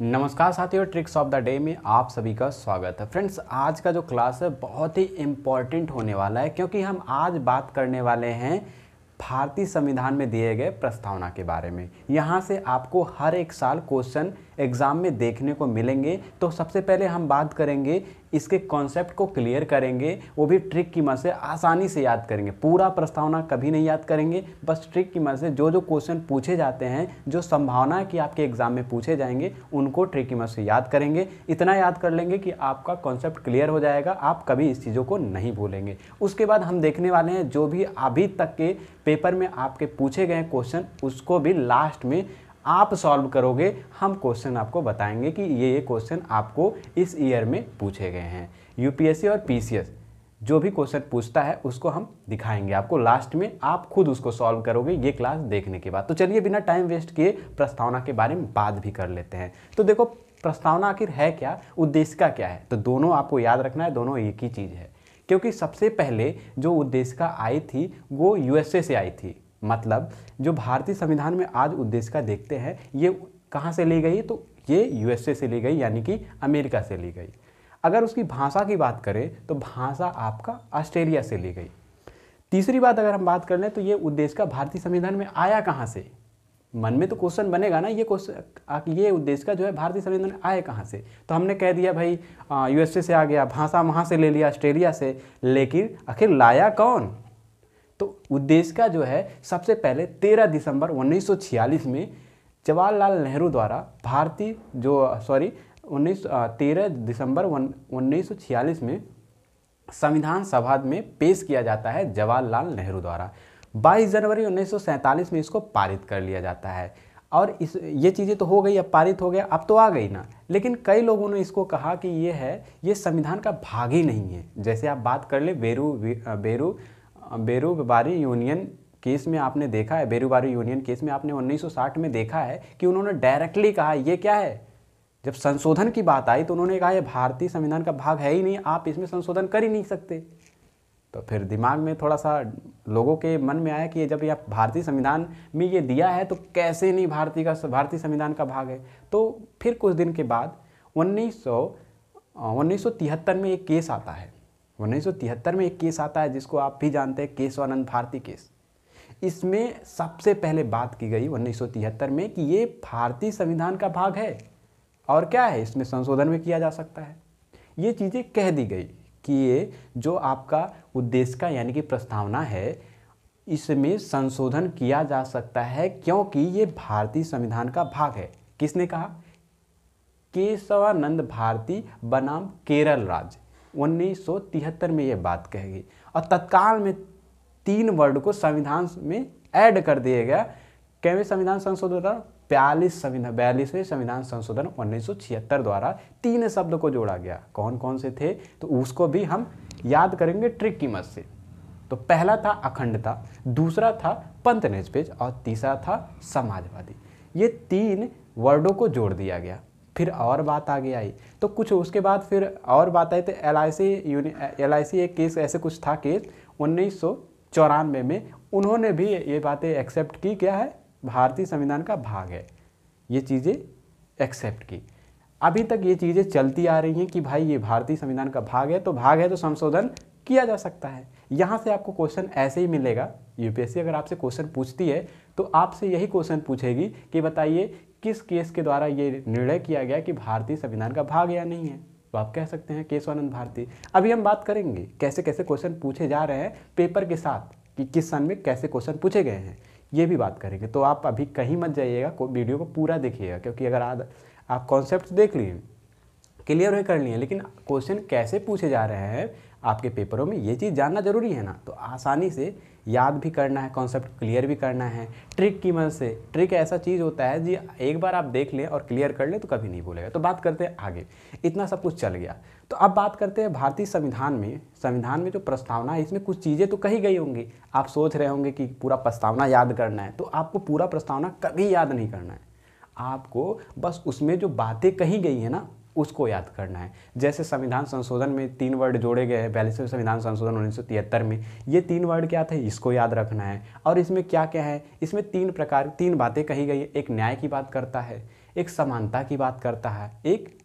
नमस्कार साथियों, tricks of the day में आप सभी का स्वागत है। फ्रेंड्स, आज का जो क्लास है बहुत ही इम्पॉर्टेंट होने वाला है क्योंकि हम आज बात करने वाले हैं भारतीय संविधान में दिए गए प्रस्तावना के बारे में। यहाँ से आपको हर एक साल क्वेश्चन एग्जाम में देखने को मिलेंगे। तो सबसे पहले हम बात करेंगे, इसके कॉन्सेप्ट को क्लियर करेंगे, वो भी ट्रिक की मदद से आसानी से याद करेंगे। पूरा प्रस्तावना कभी नहीं याद करेंगे, बस ट्रिक की मदद से जो जो क्वेश्चन पूछे जाते हैं, जो संभावना है कि आपके एग्जाम में पूछे जाएंगे, उनको ट्रिक की मदद से याद करेंगे। इतना याद कर लेंगे कि आपका कॉन्सेप्ट क्लियर हो जाएगा, आप कभी इस चीज़ों को नहीं भूलेंगे। उसके बाद हम देखने वाले हैं जो भी अभी तक के पेपर में आपके पूछे गए क्वेश्चन, उसको भी लास्ट में आप सॉल्व करोगे। हम क्वेश्चन आपको बताएंगे कि ये क्वेश्चन आपको इस ईयर में पूछे गए हैं। यूपीएससी और पीसीएस जो भी क्वेश्चन पूछता है उसको हम दिखाएंगे आपको लास्ट में, आप खुद उसको सॉल्व करोगे ये क्लास देखने के बाद। तो चलिए बिना टाइम वेस्ट किए प्रस्तावना के बारे में बात भी कर लेते हैं। तो देखो, प्रस्तावना आखिर है क्या, उद्देश्य का क्या है, तो दोनों आपको याद रखना है, दोनों एक ही चीज़ है। क्योंकि सबसे पहले जो उद्देशिका आई थी वो यूएसए से आई थी। मतलब जो भारतीय संविधान में आज उद्देशिका देखते हैं, ये कहाँ से ली गई, तो ये यूएसए से ली गई, यानी कि अमेरिका से ली गई। अगर उसकी भाषा की बात करें तो भाषा आपका ऑस्ट्रेलिया से ली गई। तीसरी बात अगर हम बात कर लें तो ये उद्देशिका भारतीय संविधान में आया कहाँ से। मन में तो क्वेश्चन बनेगा ना, ये उद्देशिका जो है भारतीय संविधान में आए कहाँ से। तो हमने कह दिया भाई यूएसए से आ गया, भाषा वहाँ से ले लिया ऑस्ट्रेलिया से, लेकिन आखिर लाया कौन। तो उद्देशिका जो है सबसे पहले 13 दिसंबर 1946 में जवाहरलाल नेहरू द्वारा 13 दिसंबर 1946 में संविधान सभा में पेश किया जाता है जवाहरलाल नेहरू द्वारा। 22 जनवरी 1947 में इसको पारित कर लिया जाता है। और ये चीज़ें तो हो गई, अब पारित हो गया, अब तो आ गई ना। लेकिन कई लोगों ने इसको कहा कि ये संविधान का भाग ही नहीं है। जैसे आप बात कर ले बेरूबारी यूनियन केस में आपने देखा है, बेरूबारी यूनियन केस में आपने 1960 में देखा है कि उन्होंने डायरेक्टली कहा ये क्या है। जब संशोधन की बात आई तो उन्होंने कहा ये भारतीय संविधान का भाग है ही नहीं, आप इसमें संशोधन कर ही नहीं सकते। तो फिर दिमाग में थोड़ा सा लोगों के मन में आया कि जब यह भारतीय संविधान में ये दिया है तो कैसे नहीं भारतीय संविधान का भाग है। तो फिर कुछ दिन के बाद 1973 में एक केस आता है। 1973 में एक केस आता है जिसको आप भी जानते हैं, केशवानंद भारती केस। इसमें सबसे पहले बात की गई 1973 में कि ये भारतीय संविधान का भाग है और क्या है, इसमें संशोधन में किया जा सकता है। ये चीज़ें कह दी गई कि ये जो आपका उद्देशिका यानी कि प्रस्तावना है, इसमें संशोधन किया जा सकता है क्योंकि ये भारतीय संविधान का भाग है। किसने कहा? केशवानंद भारती बनाम केरल राज्य। 1973 में ये बात कही गई और तत्काल में 3 वर्ड को संविधान में ऐड कर दिया गया। कैवें संविधान संशोधन 42वें संविधान संशोधन 1976 द्वारा 3 शब्द को जोड़ा गया। कौन कौन से थे तो उसको भी हम याद करेंगे ट्रिक की मदद से। तो पहला था अखंडता, दूसरा था पंथनिरपेक्ष और तीसरा था समाजवादी। ये 3 वर्डों को जोड़ दिया गया। फिर और बात आगे आई तो कुछ उसके बाद फिर और बात आई तो LIC एक केस ऐसे कुछ था केस 1994 में उन्होंने भी ये बातें एक्सेप्ट की, क्या है भारतीय संविधान का भाग है, ये चीज़ें एक्सेप्ट की। अभी तक ये चीज़ें चलती आ रही हैं कि भाई ये भारतीय संविधान का भाग है तो संशोधन किया जा सकता है। यहाँ से आपको क्वेश्चन ऐसे ही मिलेगा। यूपीएससी अगर आपसे क्वेश्चन पूछती है तो आपसे यही क्वेश्चन पूछेगी कि बताइए किस केस के द्वारा ये निर्णय किया गया कि भारतीय संविधान का भाग या नहीं है। तो आप कह सकते हैं केशवानंद भारती। अभी हम बात करेंगे कैसे कैसे क्वेश्चन पूछे जा रहे हैं पेपर के साथ, कि किस सन में कैसे क्वेश्चन पूछे गए हैं, ये भी बात करेंगे। तो आप अभी कहीं मत जाइएगा, वीडियो को पूरा देखिएगा, क्योंकि अगर आप कॉन्सेप्ट देख लिए, क्लियर कर लिए, लेकिन क्वेश्चन कैसे पूछे जा रहे हैं आपके पेपरों में ये चीज़ जानना जरूरी है ना। तो आसानी से याद भी करना है, कॉन्सेप्ट क्लियर भी करना है ट्रिक की मदद से। ट्रिक ऐसा चीज़ होता है जी, एक बार आप देख लें और क्लियर कर लें तो कभी नहीं भूलेगा। तो बात करते हैं आगे, इतना सब कुछ चल गया। तो अब बात करते हैं भारतीय संविधान में जो प्रस्तावना है, इसमें कुछ चीज़ें तो कही गई होंगी। आप सोच रहे होंगे कि पूरा प्रस्तावना याद करना है, तो आपको पूरा प्रस्तावना कभी याद नहीं करना है। आपको बस उसमें जो बातें कही गई है ना उसको याद करना है। जैसे संविधान संशोधन में 3 वर्ड जोड़े गए हैं 42वें संविधान संशोधन 1973 में, ये 3 वर्ड क्या थे इसको याद रखना है। और इसमें क्या क्या है, इसमें 3 बातें कही गई है। एक न्याय की बात करता है, एक समानता की बात करता है, एक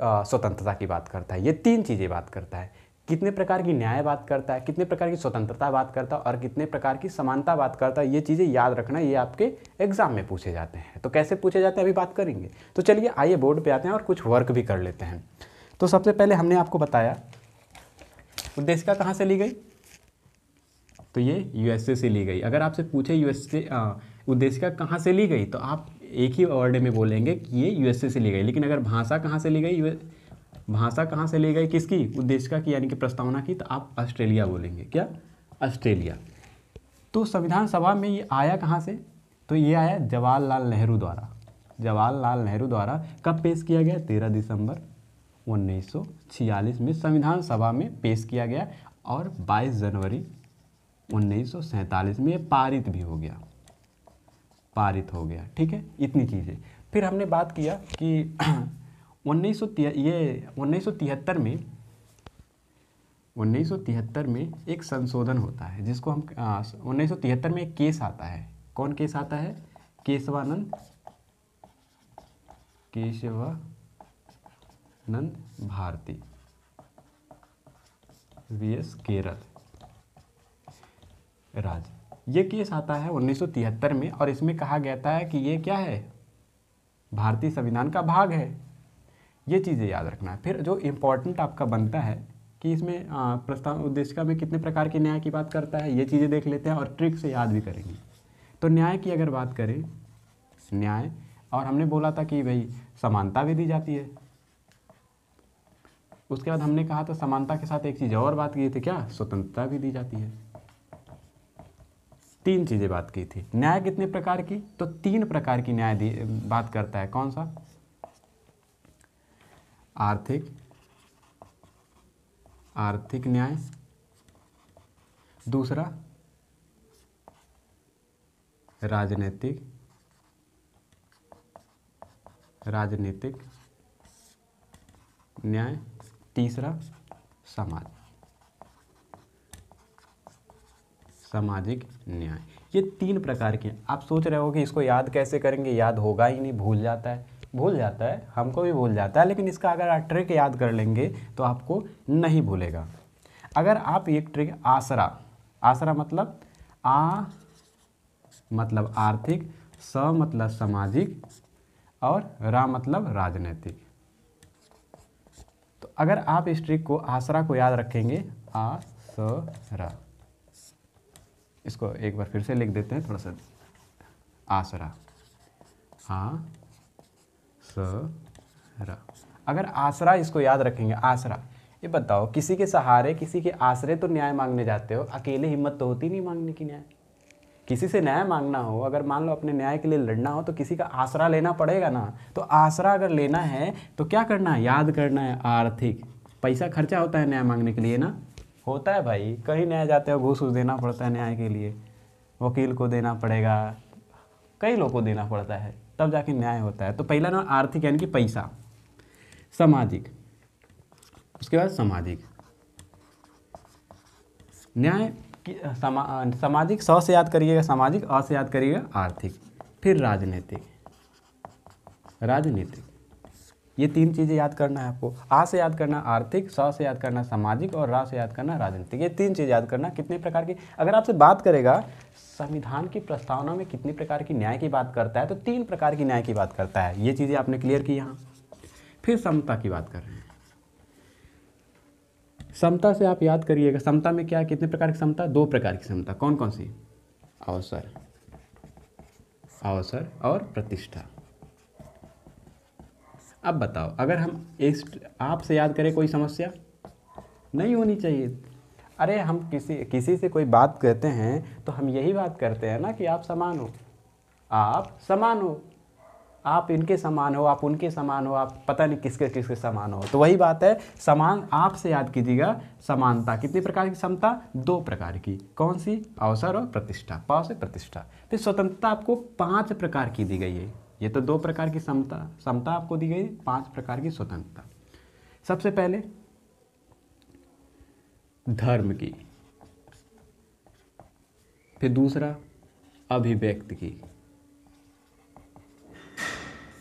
स्वतंत्रता की बात करता है। ये तीन चीज़ें बात करता है। कितने प्रकार की न्याय बात करता है, कितने प्रकार की स्वतंत्रता बात करता है और कितने प्रकार की समानता बात करता है। ये चीज़ें याद रखना, ये आपके एग्जाम में पूछे जाते हैं। तो कैसे पूछे जाते हैं अभी बात करेंगे। तो चलिए आइए बोर्ड पे आते हैं और कुछ वर्क भी कर लेते हैं। तो सबसे पहले हमने आपको बताया उद्देशिका कहाँ से ली गई, तो ये यूएसए से ली गई। अगर आपसे पूछे यूएसए उद्देशिका कहाँ से ली गई तो आप एक ही वर्ड में बोलेंगे कि ये यूएसए से ली गई। लेकिन अगर भाषा कहाँ से ली गई, भाषा कहाँ से ली गई किसकी, उद्देशिका की यानी कि प्रस्तावना की, तो आप ऑस्ट्रेलिया बोलेंगे। क्या, ऑस्ट्रेलिया। तो संविधान सभा में ये आया कहाँ से, तो ये आया जवाहरलाल नेहरू द्वारा। जवाहरलाल नेहरू द्वारा कब पेश किया गया, 13 दिसंबर 1946 में संविधान सभा में पेश किया गया और 22 जनवरी 1947 में ये पारित भी हो गया, पारित हो गया। ठीक है, इतनी चीज़ें। फिर हमने बात किया कि 1973 में एक संशोधन होता है जिसको हम 1973 में एक केस आता है। कौन केस आता है, केशवानंद भारती वीएस केरल राज्य। ये केस आता है 1973 में और इसमें कहा गया था कि ये क्या है, भारतीय संविधान का भाग है। ये चीज़ें याद रखना है। फिर जो इम्पोर्टेंट आपका बनता है कि इसमें प्रस्ताव उद्देशिका में कितने प्रकार के न्याय की बात करता है, ये चीज़ें देख लेते हैं और ट्रिक से याद भी करेंगे। तो न्याय की अगर बात करें, न्याय, और हमने बोला था कि भाई समानता भी दी जाती है। उसके बाद हमने कहा था समानता के साथ एक चीज़ और बात की थी, क्या, स्वतंत्रता भी दी जाती है। तीन चीज़ें बात की थी। न्याय कितने प्रकार की, तो 3 प्रकार की न्याय बात करता है। कौन सा, आर्थिक न्याय, दूसरा राजनीतिक न्याय, तीसरा सामाजिक न्याय। ये 3 प्रकार के। आप सोच रहे हो कि इसको याद कैसे करेंगे, याद होगा ही नहीं, भूल जाता है, हमको भी भूल जाता है। लेकिन इसका अगर आप ट्रिक याद कर लेंगे तो आपको नहीं भूलेगा। अगर आप एक ट्रिक आसरा मतलब मतलब आर्थिक, स मतलब सामाजिक और रा मतलब राजनीतिक। तो अगर आप इस ट्रिक को, आसरा को याद रखेंगे, आसरा, इसको एक बार फिर से लिख देते हैं थोड़ा सा, आसरा, आसरा। अगर आसरा इसको याद रखेंगे, आसरा, ये बताओ किसी के सहारे, किसी के आसरे तो न्याय मांगने जाते हो, अकेले हिम्मत तो होती नहीं मांगने की न्याय। किसी से न्याय मांगना हो, अगर मान लो अपने न्याय के लिए लड़ना हो तो किसी का आसरा लेना पड़ेगा ना। तो आसरा अगर लेना है तो क्या करना है, याद करना है, आर्थिक। पैसा खर्चा होता है न्याय मांगने के लिए ना, होता है भाई। कहीं न्याय जाते हो, घूस देना पड़ता है न्याय के लिए, वकील को देना पड़ेगा, कई लोगों को देना पड़ता है, तब जाके न्याय होता है। तो पहला ना आर्थिक यानी कि पैसा, सामाजिक, उसके बाद सामाजिक न्याय, सामाजिक स से याद करिएगा सामाजिक, अ से याद करिएगा आर्थिक, फिर राजनीतिक। ये 3 चीज़ें याद करना है आपको। आ से याद करना आर्थिक, स से याद करना सामाजिक और रा से याद करना राजनीतिक। ये 3 चीज़ याद करना। कितने प्रकार की, अगर आपसे बात करेगा संविधान की प्रस्तावना में कितनी प्रकार की न्याय की बात करता है, तो 3 प्रकार की न्याय की बात करता है। ये चीज़ें आपने क्लियर की यहाँ। फिर समता की बात कर रहे हैं। समता से आप याद करिएगा, समता में क्या, कितने प्रकार की समता, 2 प्रकार की समता। कौन कौन सी, अवसर और प्रतिष्ठा। अब बताओ, अगर हम आपसे याद करें, कोई समस्या नहीं होनी चाहिए। अरे हम किसी से कोई बात कहते हैं तो हम यही बात करते हैं ना कि आप समान हो, आप इनके समान हो, आप उनके समान हो, आप पता नहीं किसके किसके समान हो। तो वही बात है, समान आप से याद कीजिएगा। समानता कितनी प्रकार की, समता 2 प्रकार की। कौन सी, अवसर और प्रतिष्ठा, पाव से प्रतिष्ठा। फिर स्वतंत्रता आपको 5 प्रकार की दी गई है। ये तो 2 प्रकार की समता आपको दी गई, 5 प्रकार की स्वतंत्रता। सबसे पहले धर्म की, फिर दूसरा अभिव्यक्ति की,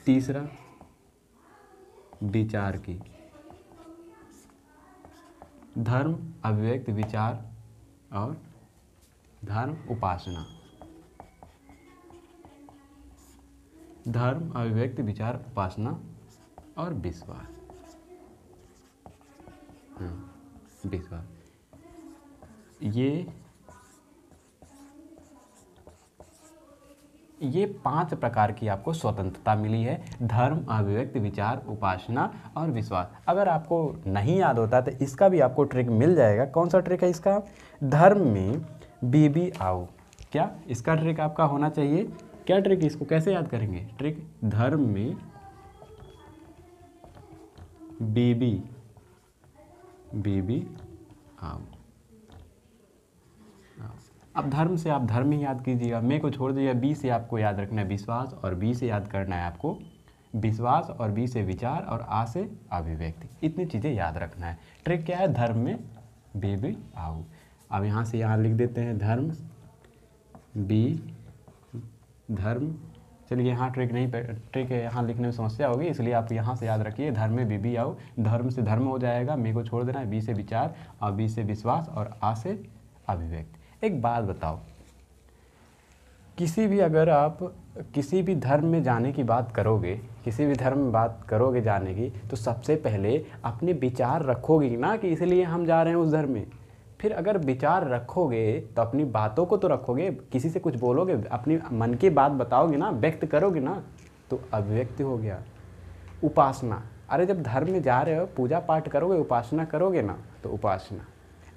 तीसरा विचार की, धर्म अभिव्यक्ति विचार और धर्म उपासना, धर्म अभिव्यक्ति विचार उपासना और विश्वास। विश्वास, ये 5 प्रकार की आपको स्वतंत्रता मिली है, धर्म अभिव्यक्ति विचार उपासना और विश्वास। अगर आपको नहीं याद होता तो इसका भी आपको ट्रिक मिल जाएगा। कौन सा ट्रिक है इसका? धर्म में बीबी आओ। क्या इसका ट्रिक आपका होना चाहिए? क्या ट्रिक, इसको कैसे याद करेंगे? ट्रिक, धर्म में बीबी आओ। अब धर्म से आप धर्म ही याद कीजिएगा, मैं को छोड़ दीजिएगा। बी से आपको याद रखना है विश्वास, और बी से याद करना है आपको विश्वास, और बी से विचार, और आ से अभिव्यक्ति। इतनी चीज़ें याद रखना है। ट्रिक क्या है? धर्म में बीबी आओ। अब यहाँ से यहाँ लिख देते हैं धर्म बी धर्म। चलिए यहाँ ट्रिक नहीं, ट्रिक है यहाँ लिखने में समस्या होगी, इसलिए आप यहाँ से याद रखिए धर्म में बीबी आओ। धर्म से धर्म हो जाएगा, मे को छोड़ देना है, बी से विचार, और बी से विश्वास, और आ से अभिव्यक्ति। एक बात बताओ, किसी भी, अगर आप किसी भी धर्म में जाने की बात करोगे, किसी भी धर्म में बात करोगे जाने की, तो सबसे पहले अपने विचार रखोगे ना कि इसलिए हम जा रहे हैं उस धर्म में। फिर अगर विचार रखोगे तो अपनी बातों को तो रखोगे, किसी से कुछ बोलोगे, अपनी मन की बात बताओगे ना, व्यक्त करोगे ना, तो अभिव्यक्ति हो गया। उपासना, अरे जब धर्म में जा रहे हो, पूजा पाठ करोगे, उपासना करोगे ना, तो उपासना।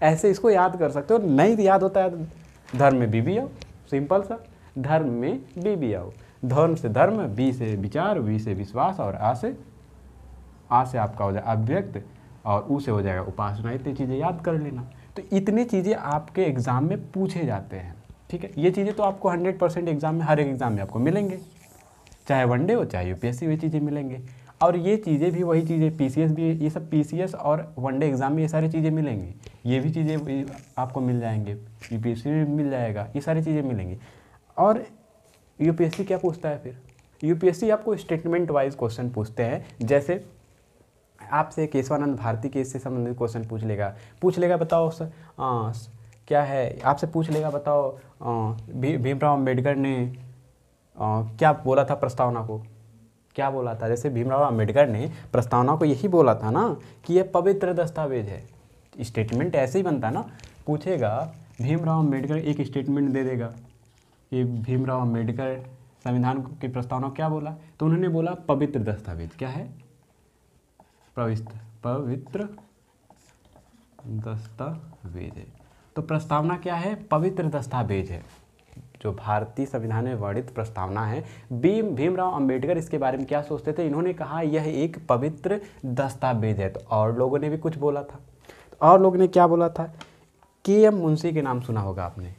ऐसे इसको याद कर सकते हो। नहीं याद होता है, धर्म में बीबी आओ, सिंपल सा, धर्म में बीबी आओ। धर्म से धर्म, बी से विचार, वी से विश्वास, और आ से आपका हो जाएगा अभिव्यक्त, और ऊ से हो जाएगा उपासना। इतनी चीज़ें याद कर लेना। तो इतनी चीज़ें आपके एग्ज़ाम में पूछे जाते हैं, ठीक है। ये चीज़ें तो आपको 100% एग्ज़ाम में, हर एक एग्ज़ाम में आपको मिलेंगे, चाहे वनडे हो चाहे यूपीएससी, वही चीज़ें मिलेंगे। और ये चीज़ें भी वही चीज़ें, पीसीएस भी, ये सब पीसीएस और वनडे एग्ज़ाम में ये सारी चीज़ें मिलेंगी। ये भी चीज़ें आपको मिल जाएंगे, यूपीएससी में मिल जाएगा, ये सारी चीज़ें मिलेंगी। और यूपीएससी क्या पूछता है फिर? यूपीएससी आपको स्टेटमेंट वाइज क्वेश्चन पूछते हैं। जैसे आपसे केशवानंद भारती केस से संबंधित क्वेश्चन पूछ लेगा बताओ सर क्या है, आपसे पूछ लेगा बताओ भीमराव अम्बेडकर ने क्या बोला था प्रस्तावना को, क्या बोला था? जैसे भीमराव अम्बेडकर ने प्रस्तावना को यही बोला था ना कि यह पवित्र दस्तावेज है। स्टेटमेंट ऐसे ही बनता ना, पूछेगा भीमराव अम्बेडकर, एक स्टेटमेंट दे देगा कि भीमराव अम्बेडकर संविधान की प्रस्तावना क्या बोला, तो उन्होंने बोला पवित्र दस्तावेज। क्या है? पवित्र दस्तावेज है। तो प्रस्तावना क्या है? पवित्र दस्तावेज है, जो भारतीय संविधान में वर्णित प्रस्तावना है। भीमराव अंबेडकर इसके बारे में क्या सोचते थे? इन्होंने कहा यह एक पवित्र दस्तावेज है। तो और लोगों ने भी कुछ बोला था, तो और लोगों ने क्या बोला था? के.एम. मुंशी के नाम सुना होगा आपने,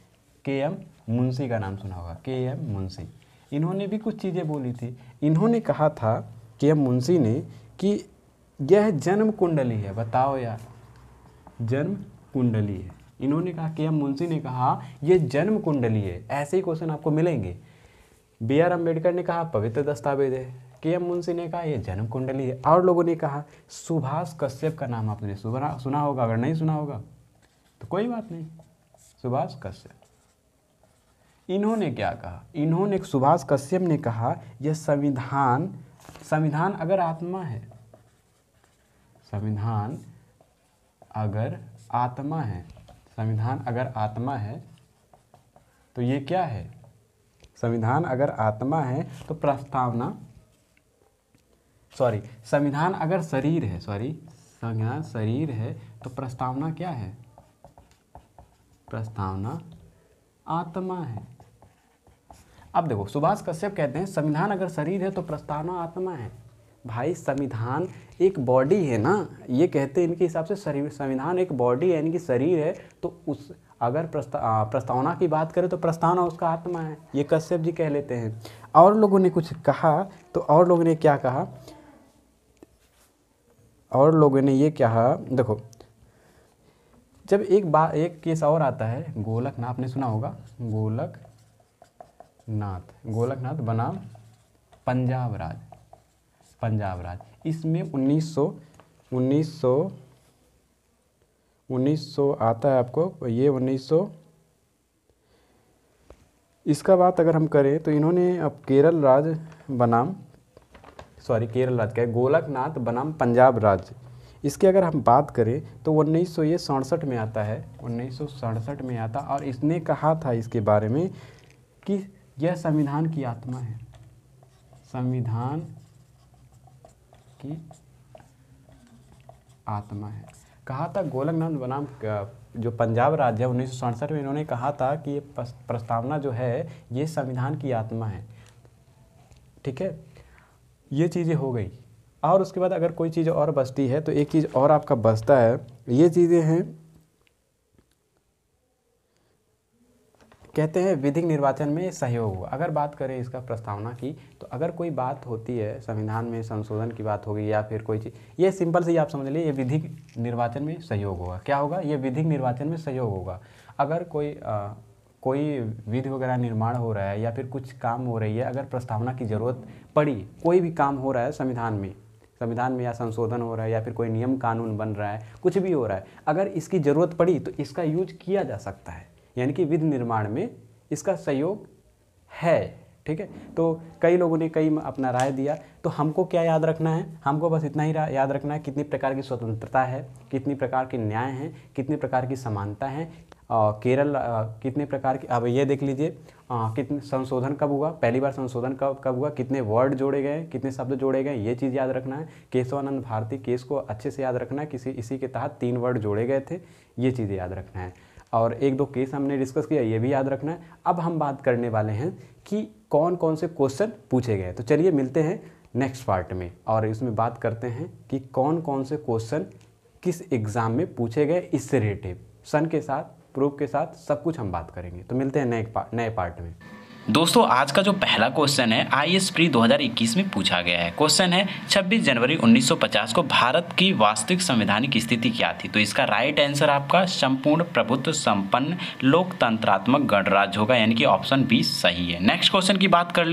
के.एम. मुंशी का नाम सुना होगा, के.एम. मुंशी। इन्होंने भी कुछ चीज़ें बोली थी। इन्होंने कहा था के.एम. मुंशी ने कि यह जन्म कुंडली है। बताओ यार, जन्म कुंडली है। इन्होंने कहा, के.एम. मुंशी ने कहा यह जन्म कुंडली है। ऐसे ही क्वेश्चन आपको मिलेंगे। बी.आर. अम्बेडकर ने कहा पवित्र दस्तावेज है, के.एम. मुंशी ने कहा यह जन्म कुंडली है। और लोगों ने कहा, सुभाष कश्यप का नाम आपने सुना होगा, अगर नहीं सुना होगा तो कोई बात नहीं, सुभाष कश्यप। इन्होंने क्या कहा? इन्होंने, सुभाष कश्यप ने कहा यह संविधान अगर आत्मा है, संविधान अगर आत्मा है, संविधान अगर आत्मा है तो ये क्या है? संविधान अगर आत्मा है तो प्रस्तावना, संविधान अगर शरीर है, संविधान शरीर है तो प्रस्तावना क्या है? प्रस्तावना आत्मा है। अब देखो, सुभाष कश्यप कहते हैं संविधान अगर शरीर है तो प्रस्तावना आत्मा है। भाई संविधान एक बॉडी है ना, ये कहते हैं इनके हिसाब से संविधान एक बॉडी है, यानी कि शरीर है। तो उस अगर प्रस्तावना की बात करें तो प्रस्तावना उसका आत्मा है, ये कश्यप जी कह लेते हैं। और लोगों ने कुछ कहा, तो और लोगों ने क्या कहा? और लोगों ने ये कहा, देखो जब एक केस और आता है, गोलकनाथ, आपने सुना होगा, गोलकनाथ बनाम पंजाब राज। पंजाब राज्य। इसमें 1900 आता है आपको, ये 1900। इसका बात अगर हम करें तो इन्होंने अब केरल राज्य बनाम केरल राज्य क्या है, गोलकनाथ बनाम पंजाब राज्य, इसकी अगर हम बात करें तो 1967 में आता है, 1967 में आता। और इसने कहा था इसके बारे में कि यह संविधान की आत्मा है, संविधान की आत्मा है। कहा था गोलकनाथ बनाम जो पंजाब राज्य है 1967 में, इन्होंने कहा था कि ये प्रस्तावना जो है ये संविधान की आत्मा है। ठीक है, ये चीज़ें हो गई। और उसके बाद अगर कोई चीज़ और बचती है तो एक चीज़ और आपका बचता है, ये चीज़ें हैं, कहते हैं विधिक निर्वाचन में सहयोग होगा। अगर बात करें इसका प्रस्तावना की, तो अगर कोई बात होती है संविधान में संशोधन की बात होगी या फिर कोई चीज़, ये सिंपल से ही आप समझ लीजिए, ये विधिक निर्वाचन में सहयोग होगा। क्या होगा? ये विधिक निर्वाचन में सहयोग होगा। अगर कोई विधि वगैरह निर्माण हो रहा है या फिर कुछ काम हो रही है, अगर प्रस्तावना की ज़रूरत पड़ी, कोई भी काम हो रहा है संविधान में या संशोधन हो रहा है या फिर कोई नियम कानून बन रहा है, कुछ भी हो रहा है, अगर इसकी ज़रूरत पड़ी तो इसका यूज किया जा सकता है, यानी कि विधि निर्माण में इसका सहयोग है। ठीक है, तो कई लोगों ने कई अपना राय दिया, तो हमको क्या याद रखना है? हमको बस इतना ही याद रखना है कितनी प्रकार की स्वतंत्रता है, कितनी प्रकार के न्याय हैं, कितनी प्रकार की समानता है, केरल कितने प्रकार की। अब ये देख लीजिए कितने संशोधन कब हुआ, पहली बार संशोधन कब हुआ, कितने वर्ड जोड़े गए, कितने शब्द जोड़े गए, ये चीज़ याद रखना है। केशवानंद भारती केस को अच्छे से याद रखना है, इसी के तहत 3 वर्ड जोड़े गए थे, ये चीज़ें याद रखना है। और 1-2 केस हमने डिस्कस किया, ये भी याद रखना है। अब हम बात करने वाले हैं कि कौन कौन से क्वेश्चन पूछे गए। तो चलिए मिलते हैं नेक्स्ट पार्ट में और इसमें बात करते हैं कि कौन कौन से क्वेश्चन किस एग्ज़ाम में पूछे गए, इससे रिलेटिव सन के साथ, प्रूफ के साथ, सब कुछ हम बात करेंगे। तो मिलते हैं नए पार्ट में। दोस्तों आज का जो पहला क्वेश्चन है आईएएस प्री 2021 में पूछा गया है। क्वेश्चन है 26 जनवरी 1950 को भारत की वास्तविक संवैधानिक स्थिति क्या थी? तो इसका राइट आंसर आपका संपूर्ण प्रभुत्व संपन्न लोकतंत्रात्मक गणराज्य होगा, यानी कि ऑप्शन बी सही है। नेक्स्ट क्वेश्चन की बात कर ले।